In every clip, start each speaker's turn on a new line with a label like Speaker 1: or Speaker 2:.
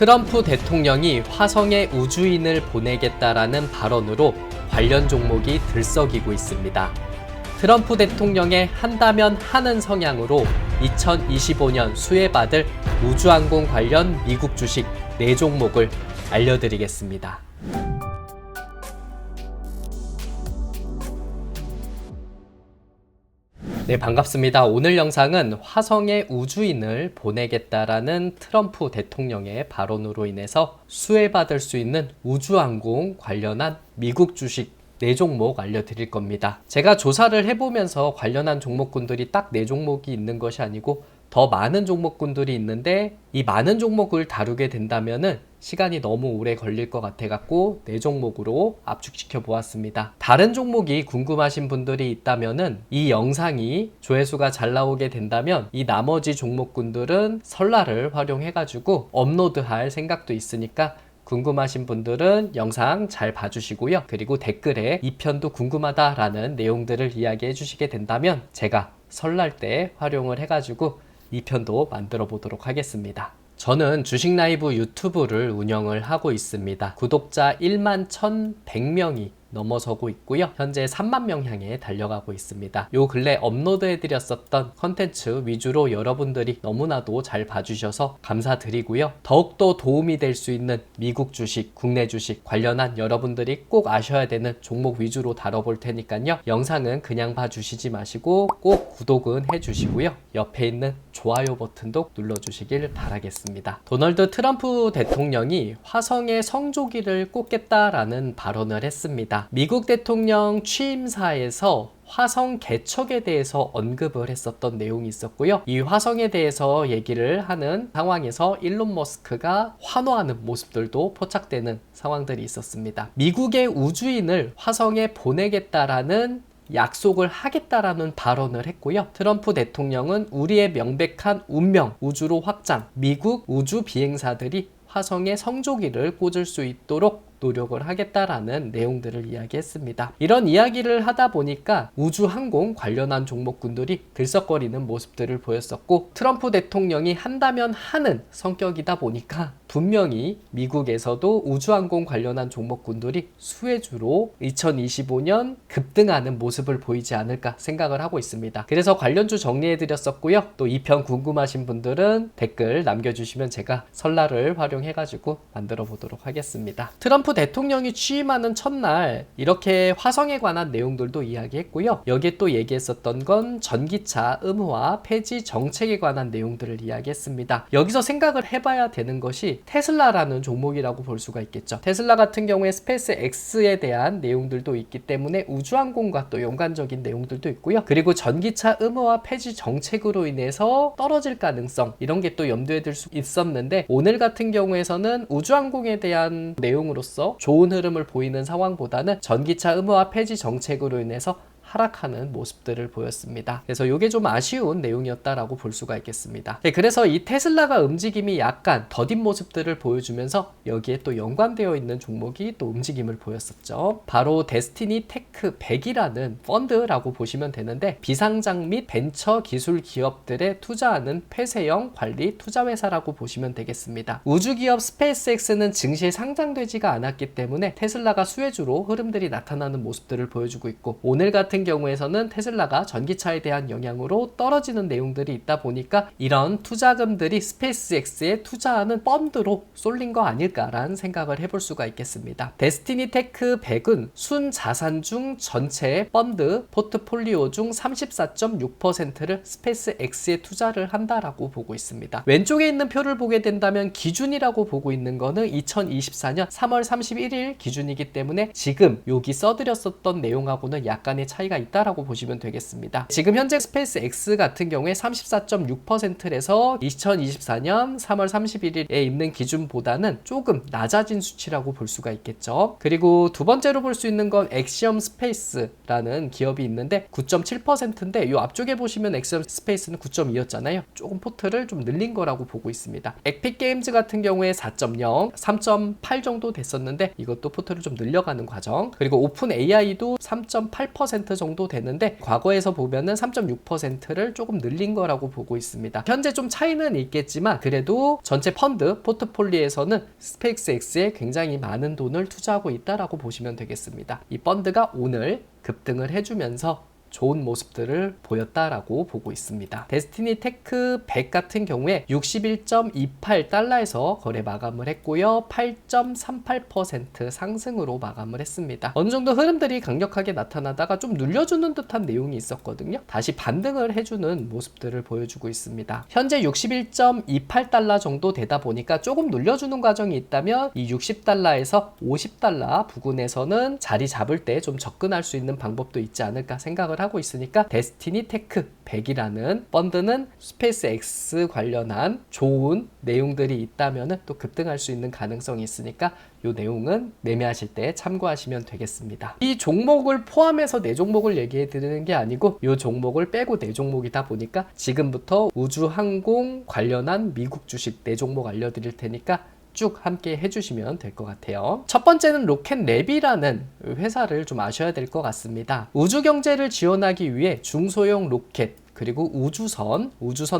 Speaker 1: 트럼프 대통령이 화성에 우주인을 보내겠다라는 발언으로 관련 종목이 들썩이고 있습니다. 트럼프 대통령의 한다면 하는 성향으로 2025년 수혜받을 우주항공 관련 미국 주식 4종목을 알려드리겠습니다. 네, 반갑습니다. 오늘 영상은 화성에 우주인을 보내겠다라는 트럼프 대통령의 발언으로 인해서 수혜받을 수 있는 우주항공 관련한 미국 주식 4종목 알려드릴 겁니다. 제가 조사를 해보면서 관련한 종목군들이 딱 4종목이 있는 것이 아니고 더 많은 종목군들이 있는데 이 많은 종목을 다루게 된다면은 시간이 너무 오래 걸릴 것 같아 갖고 4종목으로 압축시켜 보았습니다. 다른 종목이 궁금하신 분들이 있다면은 이 영상이 조회수가 잘 나오게 된다면 이 나머지 종목군들은 설날을 활용해 가지고 업로드할 생각도 있으니까 궁금하신 분들은 영상 잘 봐주시고요. 그리고 댓글에 이 편도 궁금하다라는 내용들을 이야기해 주시게 된다면 제가 설날 때 활용을 해가지고 이 편도 만들어 보도록 하겠습니다. 저는 주식라이브 유튜브를 운영을 하고 있습니다. 구독자 11,100명이 넘어서고 있고요. 현재 3만 명 향해 달려가고 있습니다. 요 근래 업로드해드렸었던 컨텐츠 위주로 여러분들이 너무나도 잘 봐주셔서 감사드리고요. 더욱더 도움이 될 수 있는 미국 주식, 국내 주식 관련한 여러분들이 꼭 아셔야 되는 종목 위주로 다뤄볼 테니까요. 영상은 그냥 봐주시지 마시고 꼭 구독은 해주시고요. 옆에 있는 좋아요 버튼도 눌러주시길 바라겠습니다. 도널드 트럼프 대통령이 화성에 성조기를 꽂겠다라는 발언을 했습니다. 미국 대통령 취임사에서 화성 개척에 대해서 언급을 했었던 내용이 있었고요. 이 화성에 대해서 얘기를 하는 상황에서 일론 머스크가 환호하는 모습들도 포착되는 상황들이 있었습니다. 미국의 우주인을 화성에 보내겠다라는 약속을 하겠다라는 발언을 했고요. 트럼프 대통령은 우리의 명백한 운명, 우주로 확장, 미국 우주 비행사들이 화성에 성조기를 꽂을 수 있도록 노력을 하겠다라는 내용들을 이야기했습니다. 이런 이야기를 하다 보니까 우주항공 관련한 종목군들이 들썩거리는 모습들을 보였었고 트럼프 대통령이 한다면 하는 성격이다 보니까 분명히 미국에서도 우주항공 관련한 종목군들이 수혜주로 2025년 급등하는 모습을 보이지 않을까 생각을 하고 있습니다. 그래서 관련주 정리해드렸었고요. 또 이 편 궁금하신 분들은 댓글 남겨주시면 제가 설날을 활용해가지고 만들어 보도록 하겠습니다. 트럼프 대통령이 취임하는 첫날 이렇게 화성에 관한 내용들도 이야기했고요. 여기에 또 얘기했었던 건 전기차 의무화 폐지 정책에 관한 내용들을 이야기했습니다. 여기서 생각을 해봐야 되는 것이 테슬라라는 종목이라고 볼 수가 있겠죠. 테슬라 같은 경우에 스페이스 X에 대한 내용들도 있기 때문에 우주항공과 또 연관적인 내용들도 있고요. 그리고 전기차 의무화 폐지 정책으로 인해서 떨어질 가능성 이런 게 또 염두에 둘 수 있었는데 오늘 같은 경우에서는 우주항공에 대한 내용으로서 좋은 흐름을 보이는 상황보다는 전기차 의무화 폐지 정책으로 인해서 하락하는 모습들을 보였습니다. 그래서 이게 좀 아쉬운 내용이었다라고 볼 수가 있겠습니다. 네, 그래서 이 테슬라가 움직임이 약간 더딘 모습들을 보여주면서 여기에 또 연관되어 있는 종목이 또 움직임을 보였었죠. 바로 데스티니 테크 100이라는 펀드라고 보시면 되는데 비상장 및 벤처 기술 기업들에 투자하는 폐쇄형 관리 투자회사라고 보시면 되겠습니다. 우주기업 스페이스X는 증시에 상장되지가 않았기 때문에 테슬라가 수혜주로 흐름들이 나타나는 모습들을 보여주고 있고 오늘 같은 경우에서는 테슬라가 전기차에 대한 영향으로 떨어지는 내용들이 있다 보니까 이런 투자금들이 스페이스X에 투자하는 펀드로 쏠린 거 아닐까라는 생각을 해볼 수가 있겠습니다. 데스티니 테크 100은 순자산 중 전체 펀드 포트폴리오 중 34.6%를 스페이스X에 투자를 한다라고 보고 있습니다. 왼쪽에 있는 표를 보게 된다면 기준이라고 보고 있는 거는 2024년 3월 31일 기준이기 때문에 지금 여기 써드렸었던 내용하고는 약간의 차이가 있다라고 보시면 되겠습니다. 지금 현재 스페이스 X 같은 경우에 34.6%에서 2024년 3월 31일에 있는 기준보다는 조금 낮아진 수치라고 볼 수가 있겠죠. 그리고 두 번째로 볼 수 있는 건 엑시엄 스페이스라는 기업이 있는데 9.7%인데 이 앞쪽에 보시면 엑시엄 스페이스는 9.2였잖아요. 조금 포트를 좀 늘린 거라고 보고 있습니다. 에픽 게임즈 같은 경우에 4.0, 3.8 정도 됐었는데 이것도 포트를 좀 늘려가는 과정. 그리고 오픈 AI도 3.8% 정도 되는데 과거에서 보면은 3.6%를 조금 늘린 거라고 보고 있습니다. 현재 좀 차이는 있겠지만 그래도 전체 펀드 포트폴리오에서는 스페이스X에 굉장히 많은 돈을 투자하고 있다라고 보시면 되겠습니다. 이 펀드가 오늘 급등을 해주면서 좋은 모습들을 보였다라고 보고 있습니다. 데스티니 테크 100 같은 경우에 61.28달러에서 거래 마감을 했고요. 8.38% 상승으로 마감을 했습니다. 어느 정도 흐름들이 강력하게 나타나다가 좀 눌려주는 듯한 내용이 있었거든요. 다시 반등을 해주는 모습들을 보여주고 있습니다. 현재 61.28달러 정도 되다 보니까 조금 눌려주는 과정이 있다면 이 60달러에서 50달러 부근에서는 자리 잡을 때 좀 접근할 수 있는 방법도 있지 않을까 생각을 하고 있으니까 데스티니 테크 100이라는 펀드는 스페이스X 관련한 좋은 내용들이 있다면 또 급등할 수 있는 가능성이 있으니까 이 내용은 매매하실 때 참고하시면 되겠습니다. 이 종목을 포함해서 4종목을 얘기해 드리는 게 아니고 이 종목을 빼고 4종목이다 보니까 지금부터 우주항공 관련한 미국 주식 4종목 알려드릴 테니까 쭉 함께 해주시면 될 것 같아요. 첫 번째는 로켓랩이라는 회사를 좀 아셔야 될 것 같습니다. 우주 경제를 지원하기 위해 중소형 로켓, 그리고 우주선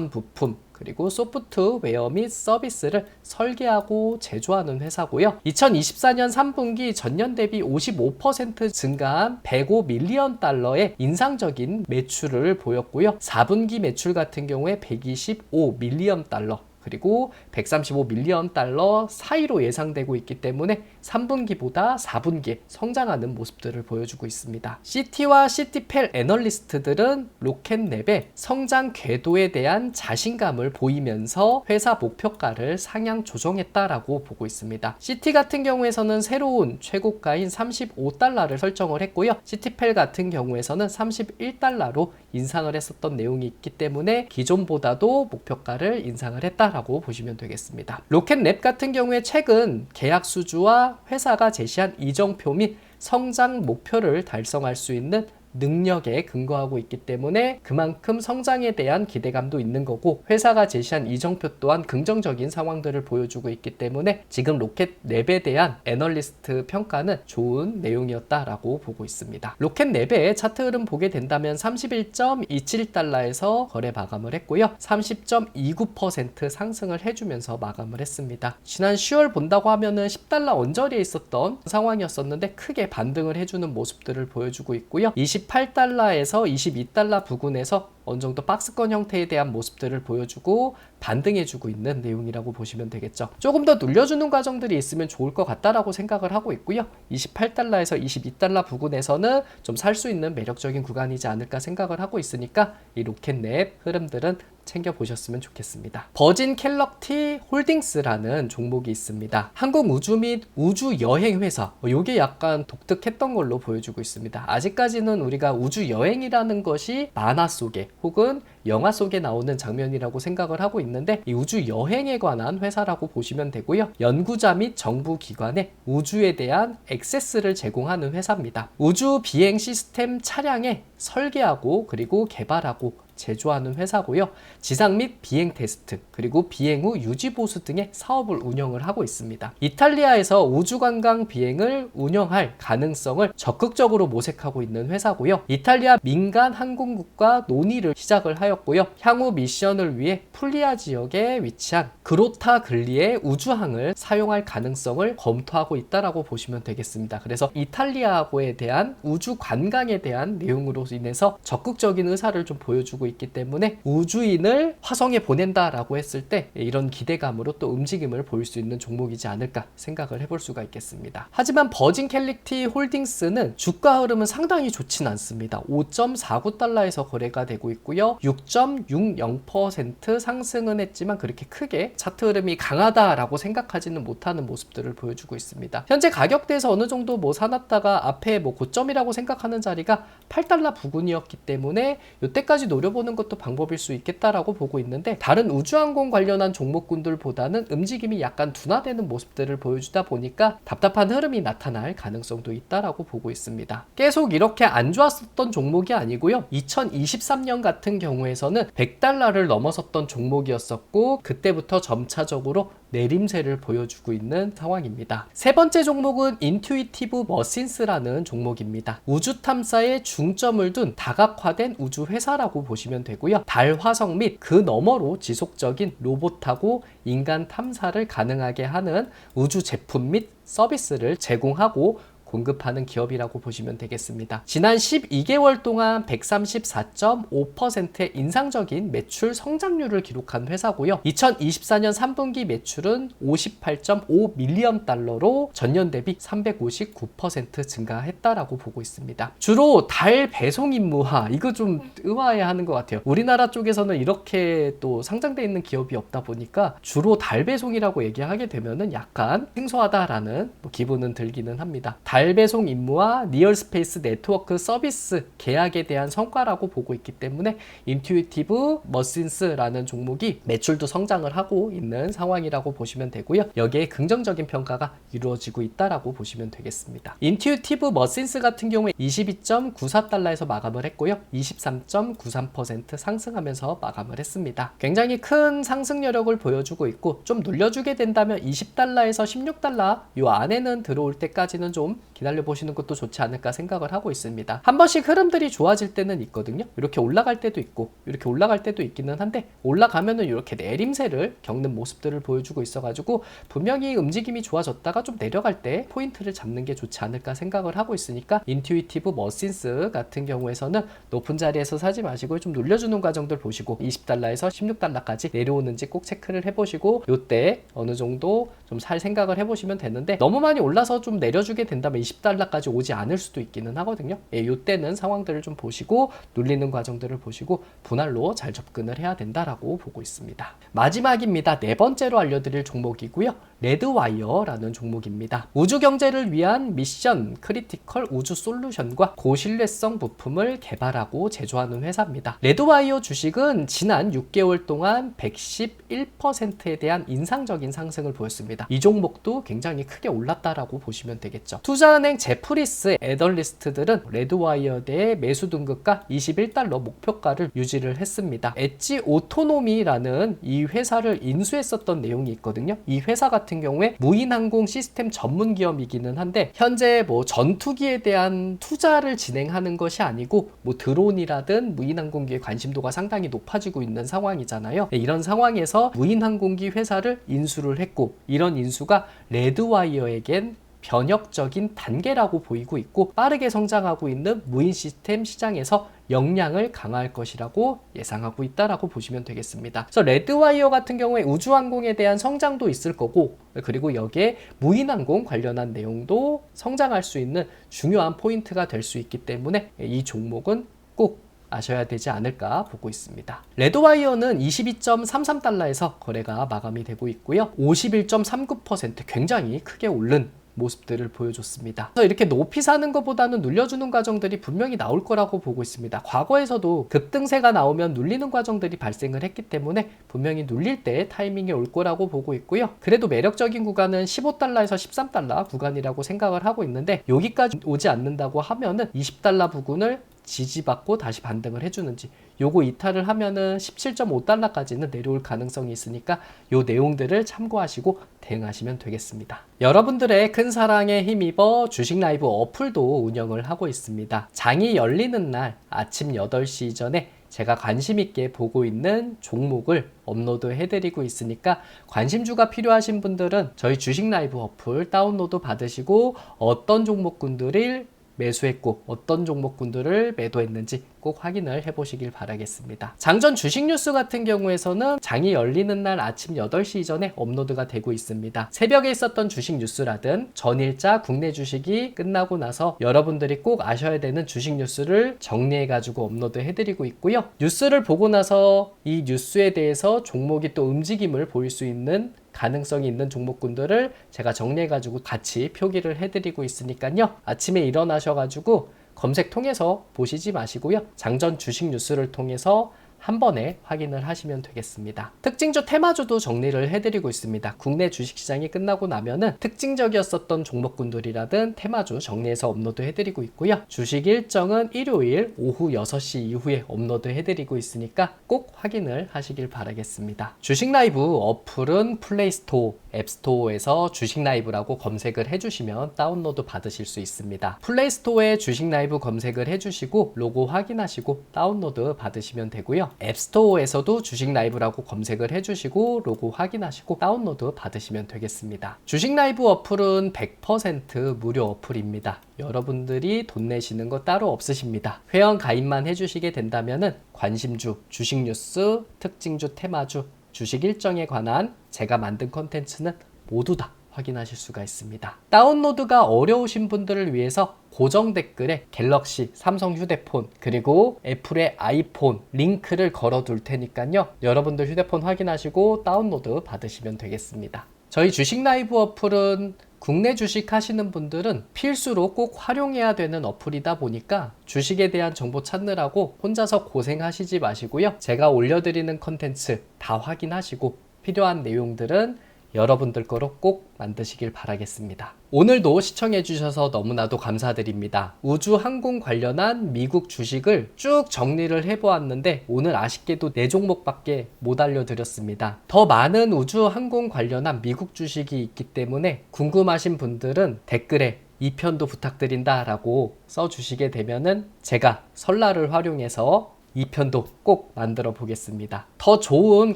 Speaker 1: 부품, 그리고 소프트웨어 및 서비스를 설계하고 제조하는 회사고요. 2024년 3분기 전년 대비 55% 증가한 105 밀리언 달러의 인상적인 매출을 보였고요. 4분기 매출 같은 경우에 125 밀리언 달러, 그리고 135 밀리언 달러 사이로 예상되고 있기 때문에 3분기보다 4분기에 성장하는 모습들을 보여주고 있습니다. 시티와 시티펠 애널리스트들은 로켓랩의 성장 궤도에 대한 자신감을 보이면서 회사 목표가를 상향 조정했다라고 보고 있습니다. 시티 같은 경우에서는 새로운 최고가인 35달러를 설정을 했고요. 시티펠 같은 경우에서는 31달러로 인상을 했었던 내용이 있기 때문에 기존보다도 목표가를 인상을 했다라고 보시면 되겠습니다. 로켓랩 같은 경우에 최근 계약 수주와 회사가 제시한 이정표 및 성장 목표를 달성할 수 있는 능력에 근거하고 있기 때문에 그만큼 성장에 대한 기대감도 있는 거고, 회사가 제시한 이정표 또한 긍정적인 상황들을 보여주고 있기 때문에 지금 로켓랩에 대한 애널리스트 평가는 좋은 내용이었다라고 보고 있습니다. 로켓랩의 차트 흐름 보게 된다면 31.27달러에서 거래 마감을 했고요. 30.29% 상승을 해주면서 마감을 했습니다. 지난 10월 본다고 하면은 10달러 언저리에 있었던 상황이었었는데 크게 반등을 해주는 모습들을 보여주고 있고요. 28달러에서 22달러 부근에서 어느 정도 박스권 형태에 대한 모습들을 보여주고 반등해주고 있는 내용이라고 보시면 되겠죠. 조금 더 눌려주는 과정들이 있으면 좋을 것 같다라고 생각을 하고 있고요. 28달러에서 22달러 부근에서는 좀 살 수 있는 매력적인 구간이지 않을까 생각을 하고 있으니까 이 로켓랩 흐름들은 챙겨보셨으면 좋겠습니다. 버진 갤럭티 홀딩스라는 종목이 있습니다. 한국 우주 및 우주 여행 회사, 이게 약간 독특했던 걸로 보여주고 있습니다. 아직까지는 우리가 우주 여행이라는 것이 만화 속에 혹은 영화 속에 나오는 장면이라고 생각을 하고 있는데, 이 우주 여행에 관한 회사라고 보시면 되고요. 연구자 및 정부 기관에 우주에 대한 액세스를 제공하는 회사입니다. 우주 비행 시스템 차량에 설계하고 그리고 개발하고 제조하는 회사고요. 지상 및 비행 테스트, 그리고 비행 후 유지 보수 등의 사업을 운영을 하고 있습니다. 이탈리아에서 우주 관광 비행을 운영할 가능성을 적극적으로 모색하고 있는 회사고요. 이탈리아 민간 항공국과 논의를 시작을 하였고요. 향후 미션을 위해 풀리아 지역에 위치한 그로타 근리의 우주항을 사용할 가능성을 검토하고 있다라고 보시면 되겠습니다. 그래서 이탈리아하고에 대한 우주 관광에 대한 내용으로 인해서 적극적인 의사를 좀 보여주고 있기 때문에 우주인을 화성에 보낸다라고 했을 때 이런 기대감으로 또 움직임을 보일 수 있는 종목이지 않을까 생각을 해볼 수가 있겠습니다. 하지만 버진 갤럭티 홀딩스는 주가 흐름은 상당히 좋진 않습니다. 5.49달러에서 거래가 되고 있고요. 6.60% 상승은 했지만 그렇게 크게 차트 흐름이 강하다라고 생각하지는 못하는 모습들을 보여주고 있습니다. 현재 가격대에서 어느 정도 사놨다가 앞에 고점이라고 생각하는 자리가 8달러 부근이었기 때문에 이때까지 노려보는 것도 방법일 수 있겠다라고 보고 있는데, 다른 우주항공 관련한 종목군들보다는 움직임이 약간 둔화되는 모습들을 보여주다 보니까 답답한 흐름이 나타날 가능성도 있다라고 보고 있습니다. 계속 이렇게 안 좋았었던 종목이 아니고요. 2023년 같은 경우에서는 100달러를 넘어섰던 종목이었었고, 그때부터 점차적으로 내림세를 보여주고 있는 상황입니다. 세 번째 종목은 인투이티브 머신스라는 종목입니다. 우주 탐사에 중점을 둔 다각화된 우주 회사라고 보시면 되고요. 달 화성 및 그 너머로 지속적인 로봇하고 인간 탐사를 가능하게 하는 우주 제품 및 서비스를 제공하고 공급하는 기업이라고 보시면 되겠습니다. 지난 12개월 동안 134.5%의 인상적인 매출 성장률을 기록한 회사고요. 2024년 3분기 매출은 58.5 밀리언 달러로 전년 대비 359% 증가했다라고 보고 있습니다. 주로 달 배송 임무화, 이거 좀 의아해하는 것 같아요. 우리나라 쪽에서는 이렇게 또 상장되어 있는 기업이 없다 보니까 주로 달 배송이라고 얘기하게 되면은 약간 생소하다라는 기분은 들기는 합니다. 달 배송 임무와 리얼스페이스 네트워크 서비스 계약에 대한 성과라고 보고 있기 때문에 인투이티브 머신스라는 종목이 매출도 성장을 하고 있는 상황이라고 보시면 되고요. 여기에 긍정적인 평가가 이루어지고 있다라고 보시면 되겠습니다. 인투이티브 머신스 같은 경우에 22.94달러에서 마감을 했고요. 23.93% 상승하면서 마감을 했습니다. 굉장히 큰 상승 여력을 보여주고 있고 좀 눌려주게 된다면 20달러에서 16달러 요 안에는 들어올 때까지는 좀 기다려보시는 것도 좋지 않을까 생각을 하고 있습니다. 한 번씩 흐름들이 좋아질 때는 있거든요. 이렇게 올라갈 때도 있고 이렇게 올라갈 때도 있기는 한데 올라가면은 이렇게 내림세를 겪는 모습들을 보여주고 있어가지고 분명히 움직임이 좋아졌다가 좀 내려갈 때 포인트를 잡는 게 좋지 않을까 생각을 하고 있으니까 인투이티브 머신스 같은 경우에서는 높은 자리에서 사지 마시고 좀 눌려주는 과정들 보시고 20달러에서 16달러까지 내려오는지 꼭 체크를 해보시고 요때 어느 정도 좀 살 생각을 해보시면 되는데 너무 많이 올라서 좀 내려주게 된다면 20달러까지 오지 않을 수도 있기는 하거든요. 요때는 상황들을 좀 보시고 눌리는 과정들을 보시고 분할로 잘 접근을 해야 된다라고 보고 있습니다. 마지막입니다. 네 번째로 알려드릴 종목이고요. 레드와이어라는 종목입니다. 우주 경제를 위한 미션 크리티컬 우주 솔루션과 고신뢰성 부품을 개발하고 제조하는 회사입니다. 레드와이어 주식은 지난 6개월 동안 111%에 대한 인상적인 상승을 보였습니다. 이 종목도 굉장히 크게 올랐다라고 보시면 되겠죠. 투자은행 제프리스 애널리스트들은 레드와이어대의 매수 등급가 21달러 목표가를 유지를 했습니다. 엣지 오토노미라는 이 회사를 인수했었던 내용이 있거든요. 이 회사 같은 경우에 무인항공 시스템 전문 기업이기는 한데 현재 전투기에 대한 투자를 진행하는 것이 아니고 드론이라든 무인항공기에 관심도가 상당히 높아지고 있는 상황이잖아요. 이런 상황에서 무인항공기 회사를 인수를 했고 이런 인수가 레드와이어에겐 변혁적인 단계라고 보이고 있고 빠르게 성장하고 있는 무인 시스템 시장에서 역량을 강화할 것이라고 예상하고 있다라고 보시면 되겠습니다. 그래서 레드와이어 같은 경우에 우주항공에 대한 성장도 있을 거고 그리고 여기에 무인항공 관련한 내용도 성장할 수 있는 중요한 포인트가 될 수 있기 때문에 이 종목은 꼭 아셔야 되지 않을까 보고 있습니다. 레드와이어는 22.33달러에서 거래가 마감이 되고 있고요. 51.39% 굉장히 크게 오른 모습들을 보여줬습니다. 그래서 이렇게 높이 사는 것보다는 눌려주는 과정들이 분명히 나올 거라고 보고 있습니다. 과거에서도 급등세가 나오면 눌리는 과정들이 발생을 했기 때문에 분명히 눌릴 때 타이밍이 올 거라고 보고 있고요. 그래도 매력적인 구간은 15달러에서 13달러 구간이라고 생각을 하고 있는데 여기까지 오지 않는다고 하면은 20달러 부근을 지지받고 다시 반등을 해주는지 요거 이탈을 하면은 17.5달러까지는 내려올 가능성이 있으니까 요 내용들을 참고하시고 대응하시면 되겠습니다. 여러분들의 큰 사랑에 힘입어 주식 라이브 어플도 운영을 하고 있습니다. 장이 열리는 날 아침 8시 이전에 제가 관심 있게 보고 있는 종목을 업로드 해드리고 있으니까 관심주가 필요하신 분들은 저희 주식 라이브 어플 다운로드 받으시고 어떤 종목군들을 매수했고 어떤 종목군들을 매도했는지 꼭 확인을 해보시길 바라겠습니다. 장전 주식 뉴스 같은 경우에서는 장이 열리는 날 아침 8시 이전에 업로드가 되고 있습니다. 새벽에 있었던 주식 뉴스라든 전일자 국내 주식이 끝나고 나서 여러분들이 꼭 아셔야 되는 주식 뉴스를 정리해가지고 업로드 해드리고 있고요. 뉴스를 보고 나서 이 뉴스에 대해서 종목이 또 움직임을 보일 수 있는 가능성이 있는 종목군들을 제가 정리해가지고 같이 표기를 해드리고 있으니까요. 아침에 일어나셔가지고 검색 통해서 보시지 마시고요. 장전 주식 뉴스를 통해서 한 번에 확인을 하시면 되겠습니다. 특징주 테마주도 정리를 해드리고 있습니다. 국내 주식시장이 끝나고 나면은 특징적이었었던 종목군들이라든 테마주 정리해서 업로드 해드리고 있고요. 주식 일정은 일요일 오후 6시 이후에 업로드 해드리고 있으니까 꼭 확인을 하시길 바라겠습니다. 주식 라이브 어플은 플레이스토어, 앱스토어에서 주식 라이브라고 검색을 해주시면 다운로드 받으실 수 있습니다. 플레이스토어에 주식 라이브 검색을 해주시고 로고 확인하시고 다운로드 받으시면 되고요. 앱스토어에서도 주식 라이브라고 검색을 해주시고 로고 확인하시고 다운로드 받으시면 되겠습니다. 주식 라이브 어플은 100% 무료 어플입니다. 여러분들이 돈 내시는 거 따로 없으십니다. 회원 가입만 해주시게 된다면은 관심주, 주식 뉴스, 특징주, 테마주, 주식 일정에 관한 제가 만든 컨텐츠는 모두 다 확인하실 수가 있습니다. 다운로드가 어려우신 분들을 위해서 고정 댓글에 갤럭시, 삼성 휴대폰, 그리고 애플의 아이폰 링크를 걸어 둘 테니까요. 여러분들 휴대폰 확인하시고 다운로드 받으시면 되겠습니다. 저희 주식 라이브 어플은 국내 주식 하시는 분들은 필수로 꼭 활용해야 되는 어플이다 보니까 주식에 대한 정보 찾느라고 혼자서 고생하시지 마시고요. 제가 올려드리는 컨텐츠 다 확인하시고 필요한 내용들은 여러분들 거로 꼭 만드시길 바라겠습니다. 오늘도 시청해주셔서 너무나도 감사드립니다. 우주 항공 관련한 미국 주식을 쭉 정리를 해보았는데 오늘 아쉽게도 4종목밖에 못 알려드렸습니다. 더 많은 우주 항공 관련한 미국 주식이 있기 때문에 궁금하신 분들은 댓글에 2편도 부탁드린다 라고 써주시게 되면은 제가 설날을 활용해서 2편도 꼭 만들어 보겠습니다. 더 좋은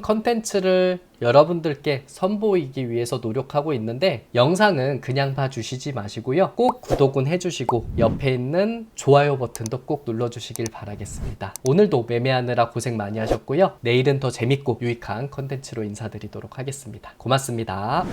Speaker 1: 컨텐츠를 여러분들께 선보이기 위해서 노력하고 있는데 영상은 그냥 봐주시지 마시고요. 꼭 구독은 해주시고 옆에 있는 좋아요 버튼도 꼭 눌러주시길 바라겠습니다. 오늘도 매매하느라 고생 많이 하셨고요. 내일은 더 재밌고 유익한 컨텐츠로 인사드리도록 하겠습니다. 고맙습니다.